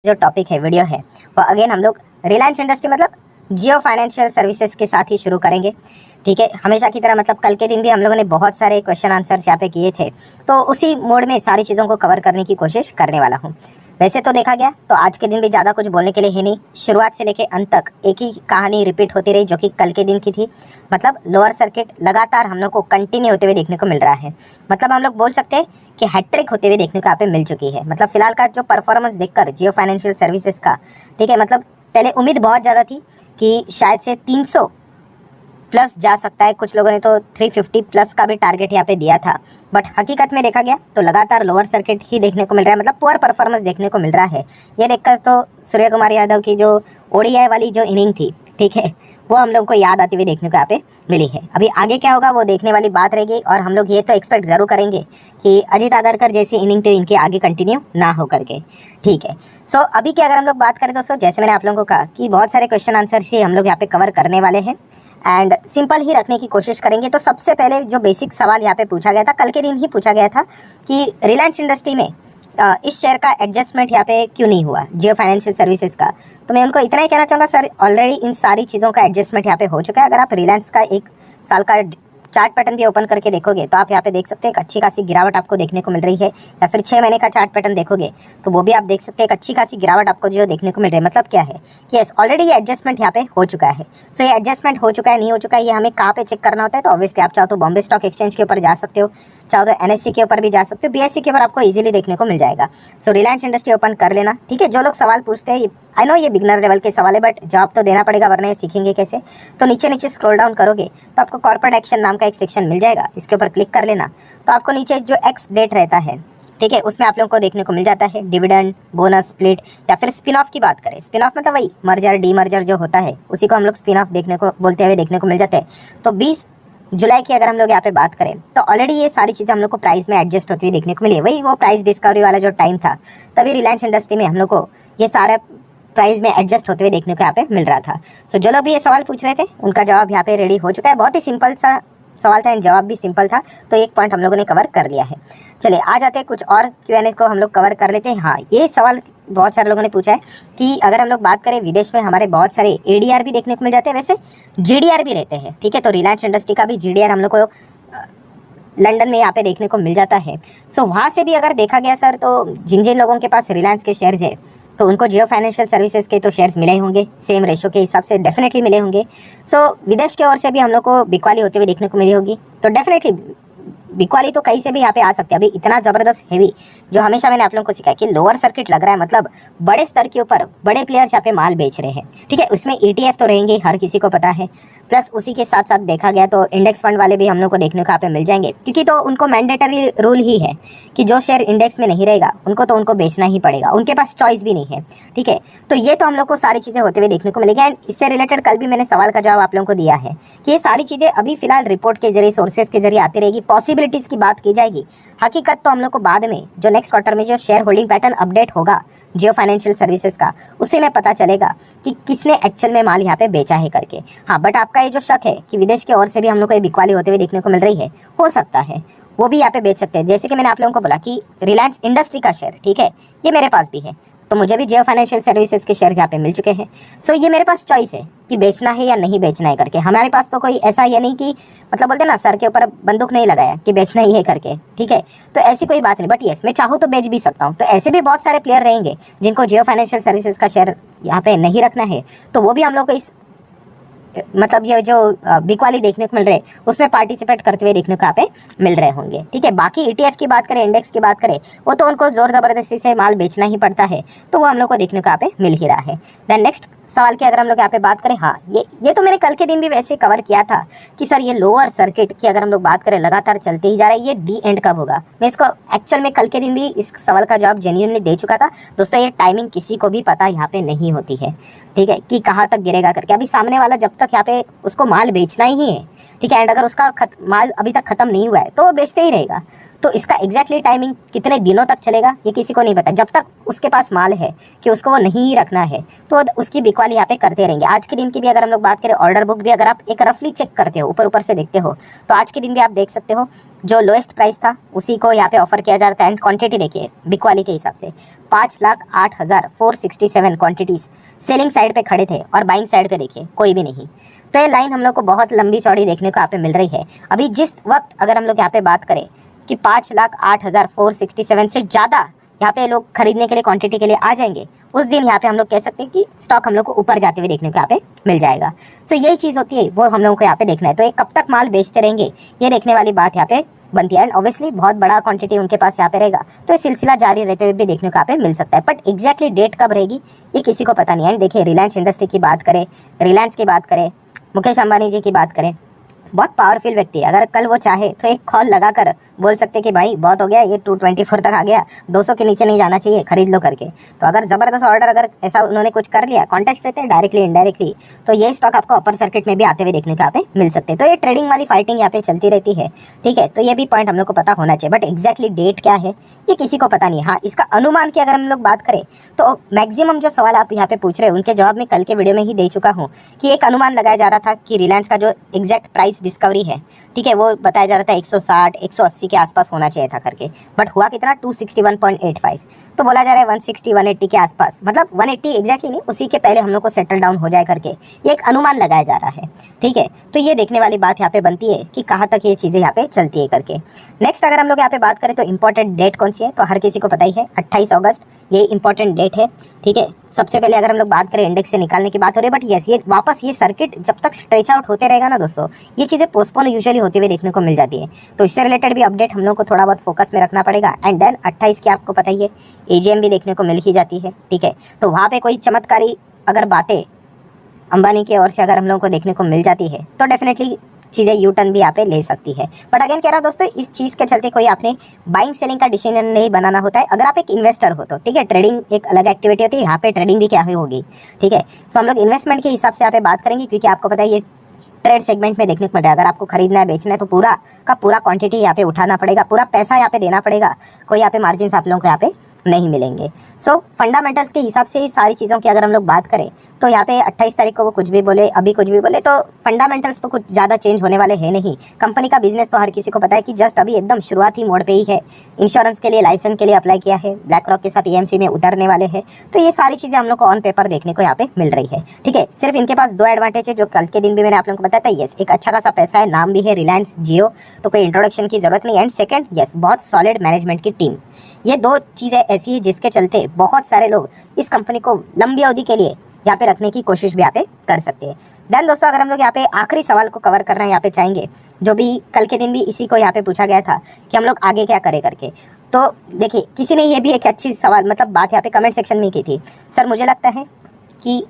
जो टॉपिक है वीडियो है वो अगेन हम लोग रिलायंस इंडस्ट्री मतलब जियो फाइनेंशियल सर्विसेज के साथ ही शुरू करेंगे। ठीक है, हमेशा की तरह मतलब कल के दिन भी हम लोगों ने बहुत सारे क्वेश्चन आंसर्स यहाँ पे किए थे, तो उसी मोड में सारी चीज़ों को कवर करने की कोशिश करने वाला हूँ। वैसे तो देखा गया तो आज के दिन भी ज़्यादा कुछ बोलने के लिए है नहीं, शुरुआत से लेके अंत तक एक ही कहानी रिपीट होती रही जो कि कल के दिन की थी। मतलब लोअर सर्किट लगातार हम लोग को कंटिन्यू होते हुए देखने को मिल रहा है। मतलब हम लोग बोल सकते हैं कि हैट्रिक होते हुए देखने को यहाँ पे मिल चुकी है। मतलब फिलहाल का जो परफॉर्मेंस देखकर जियो फाइनेंशियल सर्विसेज का, ठीक है, मतलब पहले उम्मीद बहुत ज़्यादा थी कि शायद से 300 प्लस जा सकता है, कुछ लोगों ने तो 350 प्लस का भी टारगेट यहाँ पे दिया था, बट हकीकत में देखा गया तो लगातार लोअर सर्किट ही देखने को मिल रहा है। मतलब पुअर परफॉर्मेंस देखने को मिल रहा है। ये देखकर तो सूर्य कुमार यादव की जो ओडीआई वाली जो इनिंग थी, ठीक है, वो हम लोग को याद आती हुई देखने को यहाँ पे मिली है। अभी आगे क्या होगा वो देखने वाली बात रहेगी, और हम लोग ये तो एक्सपेक्ट जरूर करेंगे कि अजीत आगरकर जैसी इनिंग तो इनके आगे कंटिन्यू ना हो करके। ठीक है, सो अभी की अगर हम लोग बात करें दोस्तों, जैसे मैंने आप लोगों को कहा कि बहुत सारे क्वेश्चन आंसर ही हम लोग यहाँ पे कवर करने वाले हैं एंड सिंपल ही रखने की कोशिश करेंगे। तो सबसे पहले जो बेसिक सवाल यहाँ पे पूछा गया था, कल के दिन ही पूछा गया था कि रिलायंस इंडस्ट्री में इस शेयर का एडजस्टमेंट यहाँ पे क्यों नहीं हुआ, जियो फाइनेंशियल सर्विसेज का। तो मैं उनको इतना ही कहना चाहूँगा सर, ऑलरेडी इन सारी चीज़ों का एडजस्टमेंट यहाँ पे हो चुका है। अगर आप रिलायंस का एक साल का चार्ट पैटर्न भी ओपन करके देखोगे तो आप यहाँ पे देख सकते हैं एक अच्छी खासी गिरावट आपको देखने को मिल रही है, या फिर 6 महीने का चार्ट पैटर्न देखोगे तो वो भी आप देख सकते हैं एक अच्छी खासी गिरावट आपको जो देखने को मिल रही है। मतलब क्या है कि यस, ऑलरेडी ये एडजस्टमेंट यहाँ पे हो चुका है। सो ये एडजस्टमेंट हो चुका है नहीं हो चुका है ये हमें कहाँ पे चेक करना होता है। तो ऑब्वियसली आप चाहो तो बॉम्बे स्टॉक एक्सचेंज के ऊपर जा सकते हो, चाहो तो एनएससी के ऊपर भी जा सकते हो, बीएससी के ऊपर आपको इजीली देखने को मिल जाएगा। सो रिलायंस इंडस्ट्री ओपन कर लेना। ठीक है, जो लोग सवाल पूछते हैं, आई नो ये बिगनर लेवल के सवाल है, बट जवाब तो देना पड़ेगा वरना ये सीखेंगे कैसे। तो नीचे नीचे स्क्रॉल डाउन करोगे तो आपको कॉर्पोरेट एक्शन नाम का एक सेक्शन मिल जाएगा, इसके ऊपर क्लिक कर लेना। तो आपको नीचे जो एक्स डेट रहता है, ठीक है, उसमें आप लोगों को देखने को मिल जाता है डिविडेंड, बोनस, स्प्लिट, या फिर स्पिन ऑफ की बात करें, स्पिन ऑफ मतलब वही मर्जर डी मर्जर जो होता है उसी को हम लोग स्पिन ऑफ देखने को बोलते हुए देखने को मिल जाते हैं। तो 20 जुलाई की अगर हम लोग यहाँ पे बात करें तो ऑलरेडी ये सारी चीज़ें हम लोग को प्राइस में एडजस्ट होती हुई देखने को मिली है। वही वो प्राइस डिस्कवरी वाला जो टाइम था, तभी रिलायंस इंडस्ट्री में हम लोग को ये सारा प्राइस में एडजस्ट होते हुए देखने को यहाँ पे मिल रहा था। सो जो लोग भी ये सवाल पूछ रहे थे उनका जवाब यहाँ पे रेडी हो चुका है। बहुत ही सिंपल सा सवाल था एंड जवाब भी सिंपल था, तो एक पॉइंट हम लोगों ने कवर कर लिया है। चलिए आ जाते हैं कुछ और क्यूएनए को हम लोग कवर कर लेते हैं। हाँ, ये सवाल बहुत सारे लोगों ने पूछा है कि अगर हम लोग बात करें विदेश में हमारे बहुत सारे एडीआर भी देखने को मिल जाते हैं, वैसे जीडीआर भी रहते हैं। ठीक है, तो रिलायंस इंडस्ट्री का भी जीडीआर हम लोग को लंदन में यहाँ पे देखने को मिल जाता है। सो वहाँ से भी अगर देखा गया सर, तो जिन जिन लोगों के पास रिलायंस के शेयर्स है तो उनको जियो फाइनेंशियल सर्विसेज के तो शेयर्स मिले होंगे, सेम रेशो के हिसाब से डेफिनेटली मिले होंगे। सो विदेश की ओर से भी हम लोग को बिकवाली होते हुए देखने को मिली होगी, तो डेफिनेटली बिकवाली तो कहीं से भी यहाँ पे आ सकते हैं। अभी इतना ज़बरदस्त हैवी जो हमेशा मैंने आप लोगों को सिखाया कि लोअर सर्किट लग रहा है, मतलब बड़े स्तर के ऊपर बड़े प्लेयर्स यहाँ पे माल बेच रहे हैं। ठीक है, उसमें ईटीएफ तो रहेंगे, हर किसी को पता है, प्लस उसी के साथ साथ देखा गया तो इंडेक्स फंड वाले भी हम लोग को देखने को यहाँ पे मिल जाएंगे, क्योंकि तो उनको मैंडेटरी रूल ही है कि जो शेयर इंडेक्स में नहीं रहेगा उनको बेचना ही पड़ेगा, उनके पास चॉइस भी नहीं है। ठीक है, तो ये तो हम लोग को सारी चीज़ें होते हुए देखने को मिलेगी। एंड इससे रिलेटेड कल भी मैंने सवाल का जवाब आप लोगों को दिया है कि ये सारी चीज़ें अभी फिलहाल रिपोर्ट के जरिए, सोर्सेज के जरिए आती रहेगी, पॉसिबिलिटीज़ की बात की जाएगी। हकीकत तो हम लोग को बाद में जो नेक्स्ट क्वार्टर में जो शेयर होल्डिंग पैटर्न अपडेट होगा जियो फाइनेंशियल सर्विसेज का, उससे में पता चलेगा कि किसने एक्चुअल में माल यहाँ पे बेचा है करके। हाँ, बट आपका ये जो शक है कि विदेश की ओर से भी हम लोग को ये बिकवाली होते हुए देखने को मिल रही है, हो सकता है वो भी यहाँ पे बेच सकते हैं। जैसे कि मैंने आप लोगों को बोला कि रिलायंस इंडस्ट्री का शेयर, ठीक है, ये मेरे पास भी है, तो मुझे भी जियो फाइनेंशियल सर्विसेज के शेयर यहाँ पे मिल चुके हैं। सो ये मेरे पास चॉइस है कि बेचना है या नहीं बेचना है करके। हमारे पास तो कोई ऐसा ये नहीं कि मतलब बोलते ना सर के ऊपर बंदूक नहीं लगाया कि बेचना ही है करके। ठीक है, तो ऐसी कोई बात नहीं, बट यस मैं चाहूँ तो बेच भी सकता हूँ। तो ऐसे भी बहुत सारे प्लेयर रहेंगे जिनको जियो फाइनेंशियल सर्विसेज का शेयर यहाँ पे नहीं रखना है, तो वो भी हम लोग को इस मतलब ये जो बिकवाली देखने को मिल रहे हैं उसमें पार्टिसिपेट करते हुए देखने को यहाँ पे मिल रहे होंगे। ठीक है, बाकी ईटीएफ की बात करें, इंडेक्स की बात करें, वो तो उनको जोर जबरदस्ती से माल बेचना ही पड़ता है, तो वो हम लोग को देखने को यहाँ पे मिल ही रहा है। देन नेक्स्ट सवाल की अगर हम लोग यहाँ पे बात करें, हाँ ये तो मैंने कल के दिन भी वैसे कवर किया था कि सर ये लोअर सर्किट की अगर हम लोग बात करें लगातार चलते ही जा रहा है, ये डी एंड कब होगा। मैं इसको एक्चुअल में कल के दिन भी इस सवाल का जवाब जेन्युइनली दे चुका था दोस्तों। ये टाइमिंग किसी को भी पता यहाँ पे नहीं होती है, ठीक है, कि कहाँ तक गिरेगा करके। अभी सामने वाला जब तक यहाँ पे उसको माल बेचना ही है, ठीक है, एंड अगर उसका माल अभी तक खत्म नहीं हुआ है तो वो बेचते ही रहेगा। तो इसका एग्जैक्टली टाइमिंग कितने दिनों तक चलेगा ये किसी को नहीं पता। जब तक उसके पास माल है कि उसको वो नहीं रखना है तो उसकी बिकवाली यहाँ पे करते रहेंगे। आज के दिन की भी अगर हम लोग बात करें, ऑर्डर बुक भी अगर आप एक रफली चेक करते हो, ऊपर ऊपर से देखते हो, तो आज के दिन भी आप देख सकते हो जो लोएस्ट प्राइस था उसी को यहाँ पे ऑफर किया जा रहा था। एंड क्वांटिटी देखिए बिकवाली के हिसाब से 5,08,467 क्वांटिटीज सेलिंग साइड पे खड़े थे और बाइंग साइड पे देखिए कोई भी नहीं। तो ये लाइन हम लोग को बहुत लंबी चौड़ी देखने को यहाँ पे मिल रही है। अभी जिस वक्त अगर हम लोग यहाँ पे बात करें कि 5,08,467 से ज़्यादा यहाँ पे लोग खरीदने के लिए क्वांटिटी के लिए आ जाएंगे, उस दिन यहाँ पे हम लोग कह सकते हैं कि स्टॉक हम लोग को ऊपर जाते हुए देखने को यहाँ पे मिल जाएगा। सो यही चीज़ होती है, वो हम लोगों को यहाँ पे देखना है। तो ये कब तक माल बेचते रहेंगे ये देखने वाली बात यहाँ पे बनती है। एंड ऑब्वियसली बहुत बड़ा क्वांटिटी उनके पास यहाँ पे रहेगा तो ये सिलसिला जारी रहते हुए भी देखने को यहाँ पे मिल सकता है। बट एग्जैक्टली डेट कब रहेगी ये किसी को पता नहीं है। एंड देखिए रिलायंस इंडस्ट्री की बात करें, रिलायंस की बात करें, मुकेश अंबानी जी की बात करें, बहुत पावरफुल व्यक्ति है। अगर कल वो चाहे तो एक कॉल लगाकर बोल सकते कि भाई बहुत हो गया, ये 224 तक आ गया, 200 के नीचे नहीं जाना चाहिए, खरीद लो करके। तो अगर ज़बरदस्त ऑर्डर अगर ऐसा उन्होंने कुछ कर लिया कॉन्टेक्ट देते हैं डायरेक्टली इनडायरेक्टली, तो ये स्टॉक आपको अपर सर्किट में भी आते हुए देखने को यहाँ पे मिल सकते हैं। तो ये ट्रेडिंग वाली फाइटिंग यहाँ पे चलती रहती है, ठीक है। तो ये भी पॉइंट हम लोग को पता होना चाहिए। बट एग्जैक्टली डेट क्या है ये किसी को पता नहीं। हाँ, इसका अनुमान की अगर हम लोग बात करें तो मैक्सिमम जो सवाल आप यहाँ पे पूछ रहे हैं उनके जवाब मैं कल के वीडियो में ही दे चुका हूँ कि एक अनुमान लगाया जा रहा था कि रिलायंस का जो एग्जैक्ट प्राइस डिस्कवरी है, ठीक है, वो बताया जा रहा था 160 180 के आसपास होना चाहिए था करके। बट हुआ कितना, 261.85। तो बोला जा रहा है 160 180 के आसपास, मतलब 180 एग्जैक्टली नहीं, उसी के पहले हम लोग को सेटल डाउन हो जाए करके ये एक अनुमान लगाया जा रहा है, ठीक है। तो ये देखने वाली बात यहाँ पे बनती है कि कहाँ तक ये चीज़ें यहाँ पे चलती है करके। नेक्स्ट अगर हम लोग यहाँ पे बात करें तो इंपॉर्टेंट डेट कौन सी है, तो हर किसी को पता ही है 28 अगस्त, ये इंपॉर्टेंट डेट है, ठीक है। सबसे पहले अगर हम लोग बात करें इंडेक्स से निकालने की बात हो रही है, बट यस ये वापस ये सर्किट जब तक स्ट्रेच आउट होते रहेगा ना दोस्तों, ये चीज़ें पोस्टपोन यूजुअली होते हुए देखने को मिल जाती है। तो इससे रिलेटेड भी अपडेट हम लोग को थोड़ा बहुत फोकस में रखना पड़ेगा। एंड देन 28 की आपको पता ही है एजीएम भी देखने को मिल ही जाती है, ठीक है। तो वहाँ पे कोई चमत्कारी अगर बातें अंबानी की ओर से अगर हम लोगों को देखने को मिल जाती है तो डेफिनेटली चीज़ें यू टर्न भी यहाँ पे ले सकती है। बट अगेन कह रहा दोस्तों, इस चीज़ के चलते कोई आपने बाइंग सेलिंग का डिसीजन नहीं बनाना होता है। अगर आप एक इन्वेस्टर हो तो ठीक है, ट्रेडिंग एक अलग एक्टिविटी होती है, यहाँ पे ट्रेडिंग भी क्या होगी, ठीक है। सो हम लोग इन्वेस्टमेंट के हिसाब से यहाँ पे बात करेंगे क्योंकि आपको पता है ये ट्रेड सेगमेंट में देखने को मिल रहा है। अगर आपको खरीदना है बेचना है तो पूरा का पूरा क्वांटिटी यहाँ पे उठाना पड़ेगा, पूरा पैसा यहाँ पे देना पड़ेगा, कोई यहाँ पे मार्जिन आप लोगों को यहाँ पे नहीं मिलेंगे। सो फंडामेंटल्स के हिसाब से सारी चीज़ों की अगर हम लोग बात करें तो यहाँ पे 28 तारीख को वो कुछ भी बोले, अभी कुछ भी बोले, तो फंडामेंटल्स तो कुछ ज़्यादा चेंज होने वाले हैं नहीं। कंपनी का बिजनेस तो हर किसी को पता है कि जस्ट अभी एकदम शुरुआती मोड पे ही है। इंश्योरेंस के लिए लाइसेंस के लिए अप्लाई किया है, ब्लैक रॉक के साथ ईएमसी में उतरने वाले हैं। तो ये सारी चीज़ें हम लोग को ऑन पेपर देखने को यहाँ पे मिल रही है, ठीक है। सिर्फ इनके पास दो एडवांटेज है जो कल के दिन भी मैंने आप लोगों को बताया था। यस, एक अच्छा खासा पैसा है, नाम भी है रिलायंस जियो, तो कोई इंट्रोडक्शन की जरूरत नहीं। एंड सेकंड, यस, बहुत सॉलिड मैनेजमेंट की टीम। ये दो चीज़ें ऐसी है जिसके चलते बहुत सारे लोग इस कंपनी को लंबी अवधि के लिए यहाँ पे रखने की कोशिश भी यहाँ पे कर सकते हैं। देन दोस्तों अगर हम लोग यहाँ पे आखिरी सवाल को कवर करना यहाँ पे चाहेंगे, जो भी कल के दिन भी इसी को यहाँ पे पूछा गया था कि हम लोग आगे क्या करें करके। तो देखिए, किसी ने ये भी एक अच्छी सवाल मतलब बात यहाँ पे कमेंट सेक्शन में की थी, सर मुझे लगता है कि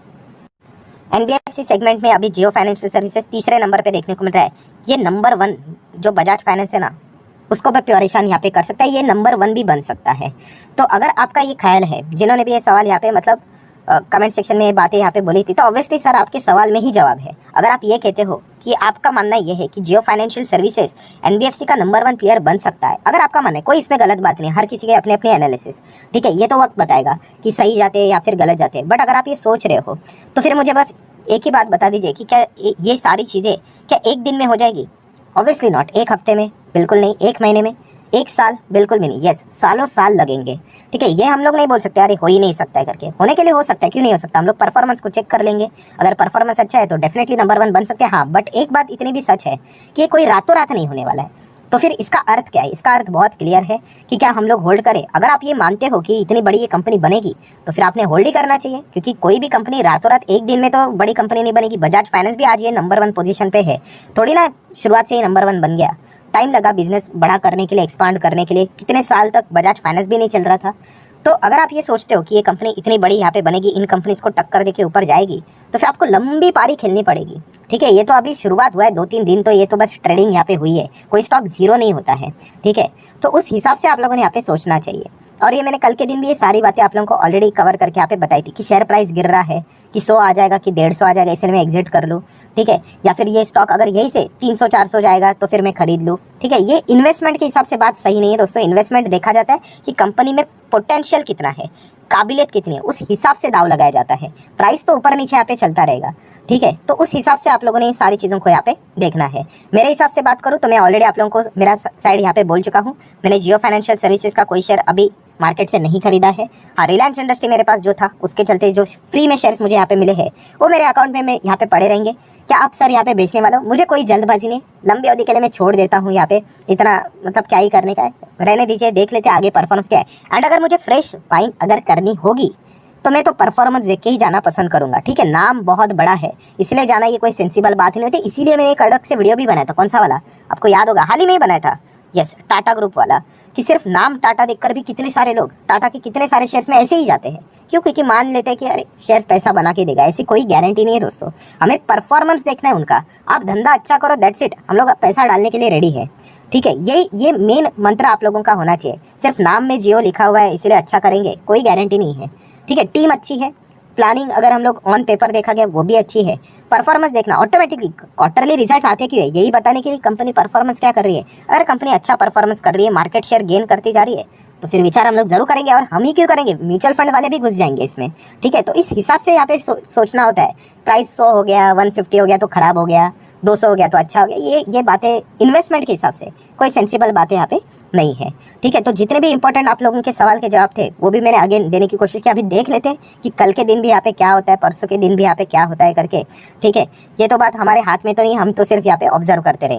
एनबीएफसी सेगमेंट में अभी जियो फाइनेंशियल सर्विसेज तीसरे नंबर पे देखने को मिल रहा है। ये नंबर 1 जो बजाज फाइनेंस है ना, उसको भी परेशान यहाँ पे कर सकता है, ये नंबर 1 भी बन सकता है। तो अगर आपका ये ख्याल है, जिन्होंने भी ये सवाल यहाँ पे मतलब कमेंट सेक्शन में ये बातें यहाँ पे बोली थी, तो ऑब्वियसली सर आपके सवाल में ही जवाब है। अगर आप ये कहते हो कि आपका मानना ये है कि जियो फाइनेंशियल सर्विसेज एनबीएफसी का नंबर 1 प्लेयर बन सकता है, अगर आपका मानना है, कोई इसमें गलत बात नहीं, हर किसी के अपने अपने एनालिसिस, ठीक है। ये तो वक्त बताएगा कि सही जाते हैं या फिर गलत जाते हैं। बट अगर आप ये सोच रहे हो तो फिर मुझे बस एक ही बात बता दीजिए कि क्या ये सारी चीज़ें क्या एक दिन में हो जाएगी? Obviously not. एक हफ्ते में बिल्कुल नहीं, एक महीने में, एक साल बिल्कुल भी नहीं। यस, सालों साल लगेंगे, ठीक है। ये हम लोग नहीं बोल सकते अरे हो ही नहीं सकता है करके। होने के लिए हो सकता है, क्यों नहीं हो सकता। हम लोग परफॉर्मेंस को चेक कर लेंगे, अगर परफॉर्मेंस अच्छा है तो डेफिनेटली नंबर 1 बन सकते हैं। हाँ, बट एक बात इतनी भी सच है कि ये कोई रातों रात नहीं होने वाला है। तो फिर इसका अर्थ क्या है? इसका अर्थ बहुत क्लियर है कि क्या हम लोग होल्ड करें। अगर आप ये मानते हो कि इतनी बड़ी ये कंपनी बनेगी तो फिर आपने होल्ड ही करना चाहिए, क्योंकि कोई भी कंपनी रातों रात एक दिन में तो बड़ी कंपनी नहीं बनेगी। बजाज फाइनेंस भी आज ये नंबर 1 पोजीशन पे है, थोड़ी ना शुरुआत से ही नंबर 1 बन गया। टाइम लगा बिजनेस बड़ा करने के लिए, एक्सपांड करने के लिए। कितने साल तक बजाज फाइनेंस भी नहीं चल रहा था। तो अगर आप ये सोचते हो कि ये कंपनी इतनी बड़ी यहाँ पे बनेगी, इन कंपनीज को टक्कर देके ऊपर जाएगी, तो फिर आपको लंबी पारी खेलनी पड़ेगी, ठीक है। ये तो अभी शुरुआत हुआ है, 2-3 दिन तो ये तो बस ट्रेडिंग यहाँ पे हुई है, कोई स्टॉक जीरो नहीं होता है, ठीक है। तो उस हिसाब से आप लोगों ने यहाँ पे सोचना चाहिए। और ये मैंने कल के दिन भी ये सारी बातें आप लोगों को ऑलरेडी कवर करके यहाँ पे बताई थी कि शेयर प्राइस गिर रहा है, कि 100 आ जाएगा कि 150 आ जाएगा इसलिए मैं एग्जिट कर लूँ, ठीक है, या फिर ये स्टॉक अगर यहीं से 300-400 जाएगा तो फिर मैं खरीद लूँ, ठीक है। ये इन्वेस्टमेंट के हिसाब से बात सही नहीं है दोस्तों। इन्वेस्टमेंट देखा जाता है कि कंपनी में पोटेंशियल कितना है, काबिलियत कितनी है, उस हिसाब से दाव लगाया जाता है। प्राइस तो ऊपर नीचे यहाँ पे चलता रहेगा, ठीक है। तो उस हिसाब से आप लोगों ने ये सारी चीज़ों को यहाँ पे देखना है। मेरे हिसाब से बात करूँ तो मैं ऑलरेडी आप लोगों को मेरा साइड यहाँ पे बोल चुका हूँ। मैंने जियो फाइनेंशियल सर्विसेज का कोई शेयर अभी मार्केट से नहीं खरीदा है। हाँ, रिलायंस इंडस्ट्री मेरे पास जो था उसके चलते जो फ्री में शेयर्स मुझे यहाँ पे मिले हैं वो मेरे अकाउंट में यहाँ पे पड़े रहेंगे। क्या आप सर यहाँ पे बेचने वाला हो? मुझे कोई जल्दबाजी नहीं, लंबी अवधि के लिए मैं छोड़ देता हूँ यहाँ पे। इतना मतलब क्या ही करने का है, रहने दीजिए, देख लेते आगे परफॉर्मेंस क्या है। एंड अगर मुझे फ्रेश बाइंग अगर करनी होगी तो मैं तो परफॉर्मेंस देख के ही जाना पसंद करूंगा, ठीक है। नाम बहुत बड़ा है इसलिए जाना ये कोई सेंसिबल बात नहीं होती। इसीलिए मैंने एक अलग से वीडियो भी बनाया था, कौन सा वाला आपको याद होगा, हाल ही में ही बनाया था, यस, टाटा ग्रुप वाला, कि सिर्फ नाम टाटा देखकर भी कितने सारे लोग टाटा के कितने सारे शेयर्स में ऐसे ही जाते हैं। क्यों? क्योंकि मान लेते हैं कि अरे शेयर्स पैसा बना के देगा, ऐसी कोई गारंटी नहीं है दोस्तों। हमें परफॉर्मेंस देखना है उनका। आप धंधा अच्छा करो, दैट्स इट, हम लोग पैसा डालने के लिए रेडी है, ठीक है। ये मेन मंत्र आप लोगों का होना चाहिए। सिर्फ नाम में जियो लिखा हुआ है इसलिए अच्छा करेंगे, कोई गारंटी नहीं है, ठीक है। टीम अच्छी है, प्लानिंग अगर हम लोग ऑन पेपर देखा गया वो भी अच्छी है। परफॉर्मेंस देखना, ऑटोमेटिकली क्वार्टरली रिजल्ट आते क्यों है, यही बताने के लिए कंपनी परफॉर्मेंस क्या कर रही है। अगर कंपनी अच्छा परफॉर्मेंस कर रही है, मार्केट शेयर गेन करती जा रही है, तो फिर विचार हम लोग जरूर करेंगे। और हम ही क्यों करेंगे, म्यूचुअल फंड वाले भी घुस जाएंगे इसमें, ठीक है। तो इस हिसाब से यहाँ पे सोचना होता है। प्राइस 100 हो गया, 150 हो गया तो खराब हो गया, 200 हो गया तो अच्छा हो गया, ये बातें इन्वेस्टमेंट के हिसाब से कोई सेंसिबल बातें यहाँ पे नहीं है, ठीक है। तो जितने भी इंपॉर्टेंट आप लोगों के सवाल के जवाब थे वो भी मैंने आगे देने की कोशिश की। अभी देख लेते हैं कि कल के दिन भी यहाँ पे क्या होता है, परसों के दिन भी यहाँ पे क्या होता है करके, ठीक है। ये तो बात हमारे हाथ में तो नहीं, हम तो सिर्फ यहाँ पे ऑब्जर्व करते रहेंगे।